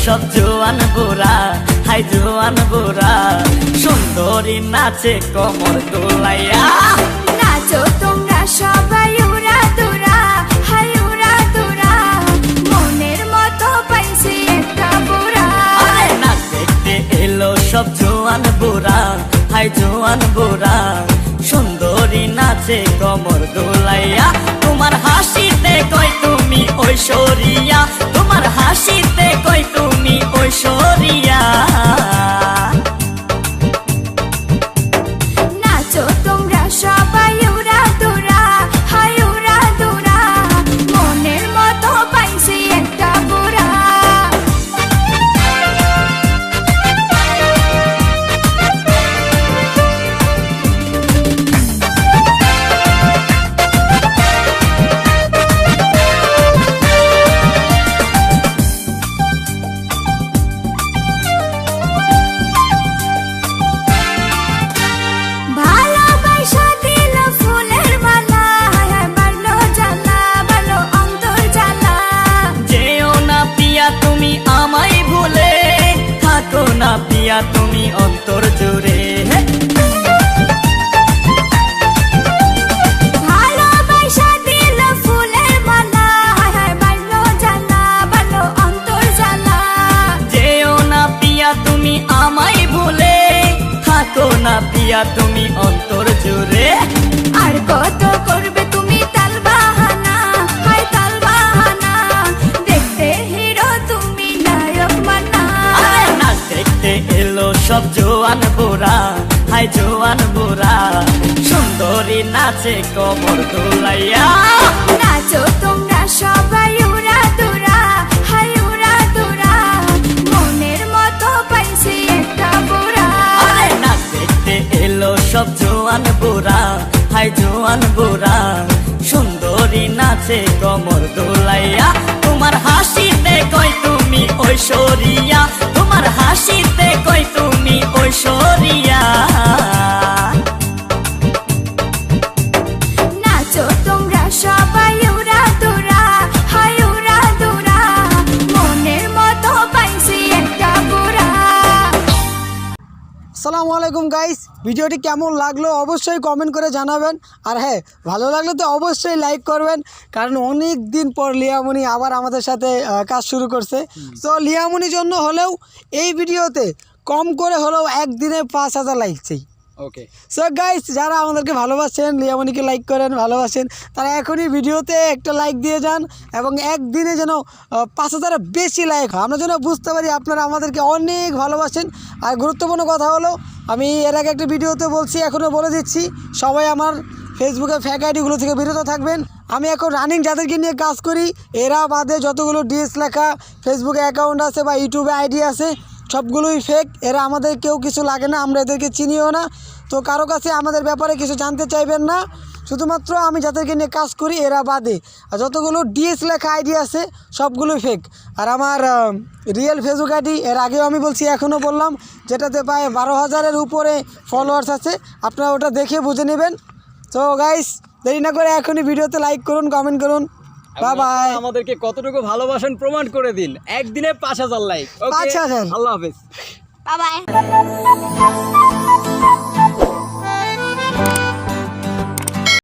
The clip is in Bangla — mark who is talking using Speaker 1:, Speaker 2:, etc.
Speaker 1: সব জোয়ান বুড়া, হাই জোয়ান বুড়া, সুন্দরী নাচে কোমর দোলাইয়া।
Speaker 2: নাচো তোমরা সবাই উড়া দুরা, হাই উড়া দুরা, মনের মতো পাইছি একটা বুড়া।
Speaker 1: আরে নাচ দেখতে এলো সব জোয়ান বুড়া, হাই জোয়ান বুড়া, সুন্দরী নাচে কোমর দোলাইয়া। তোমার হাসিতে কই তুমি ঐশ্বরিয়া, তোমার হাসিতে কই তুমি ঐশ্বরিয়া।
Speaker 2: নাচো তোমরা সবাই উড়া দুরা, হাই উড়া দুরা, মনের মতো পাইছি একটা বুড়া। ভালোবাসা দিল ফুলের মালা, হায় বাড়লো জ্বালা, বাড়লো অন্তর জ্বালা।
Speaker 1: যেও না পিয়া তুমি আমায় ভুলে, থাকো না পিয়া তুমি অন্তর জুড়ে।
Speaker 2: ভালোবাসা দিল ফুলের মালা, হায় বাড়লো জ্বালা, বাড়লো অন্তর জ্বালা।
Speaker 1: যেও না পিয়া তুমি আমায় ভুলে, থাকো না পিয়া তুমি অন্তর জুড়ে।
Speaker 2: আর কত করবে তুমি তাল বাহানা, হায় তাল বাহানা, দেখতে হিরো তুমি নায়ক মানা।
Speaker 1: আরে নাচ দেখতে এলো সব জোয়ান বুড়া, হাই জোয়ান বুড়া, সুন্দরী নাচে কোমর দোলাইয়া।
Speaker 2: নাচো তোমরা সবাই উড়া দুরা, হাই উড়া দুরা, মনের মতো পাইছি একটা বুড়া।
Speaker 1: আরে নাচ দেখতে এলো সব জোয়ান বুড়া, হাই জোয়ান বুড়া, সুন্দরী নাচে কোমর দোলাইয়া। তোমার হাসিতে কই তুমি ঐশ্বরিয়া, তোমার হাসিতে কই তুমি ঐশ্বরিয়া।
Speaker 2: নাচো তোমরা সবাই উড়া দুরা, হাই উড়া দুরা, মনের মতো পাইছি একটা বুড়া।
Speaker 3: আসসালামু আলাইকুম গাইস, ভিডিওটি কেমন লাগলো অবশ্যই কমেন্ট করে জানাবেন। আর হ্যাঁ, ভালো লাগলে তো অবশ্যই লাইক করবেন, কারণ অনেক দিন পর লিয়ামনি আবার আমাদের সাথে কাজ শুরু করছে। তো লিয়ামনির জন্য হলেও এই ভিডিওতে কম করে হলেও একদিনে 5000 লাইক চাই।
Speaker 4: ওকে,
Speaker 3: সো গাইস, যারা আমাদেরকে ভালোবাসেন, লিয়ামনিকে লাইক করেন, ভালোবাসেন, তারা এখনই ভিডিওতে একটা লাইক দিয়ে যান এবং একদিনে যেন 5000 বেশি লাইক হয়, আমরা যেন বুঝতে পারি আপনারা আমাদেরকে অনেক ভালোবাসেন। আর গুরুত্বপূর্ণ কথা হলো, আমি এর আগে একটা ভিডিওতে বলছি, এখনও বলে দিচ্ছি, সবাই আমার ফেসবুকে ফেক আইডিগুলো থেকে বিরত থাকবেন। আমি এখন রানিং যাদেরকে নিয়ে কাজ করি, এরা বাদে যতগুলো ডিএস লেখা ফেসবুকে অ্যাকাউন্ট আছে বা ইউটিউবে আইডি আছে, সবগুলোই ফেক। এরা আমাদের কেউ কিছু লাগে না, আমরা এদেরকে চিনিও না। তো কারো কাছে আমাদের ব্যাপারে কিছু জানতে চাইবেন না, শুধুমাত্র আমি যাদেরকে নিয়ে কাজ করি এরা বাদে। আর যতগুলো ডিএস লেখা আইডি আছে সবগুলোই ফেক। আর আমার রিয়েল ফেসবুক আইডি এর আগেও আমি বলছি, এখনও বললাম, যেটাতে প্রায় 12,000-এর উপরে ফলোয়ার্স আছে, আপনারা ওটা দেখে বুঝে নেবেন। তো গাইস, দেরি না করে এখনই ভিডিওতে লাইক করুন, কমেন্ট করুন। Bye bye.
Speaker 4: আমাদেরকে কতটুকু ভালোবাসেন প্রমাণ করে দিন, একদিনে 5000 লাইক।
Speaker 3: 5000।
Speaker 4: আল্লাহ হাফেজ।
Speaker 2: Bye bye.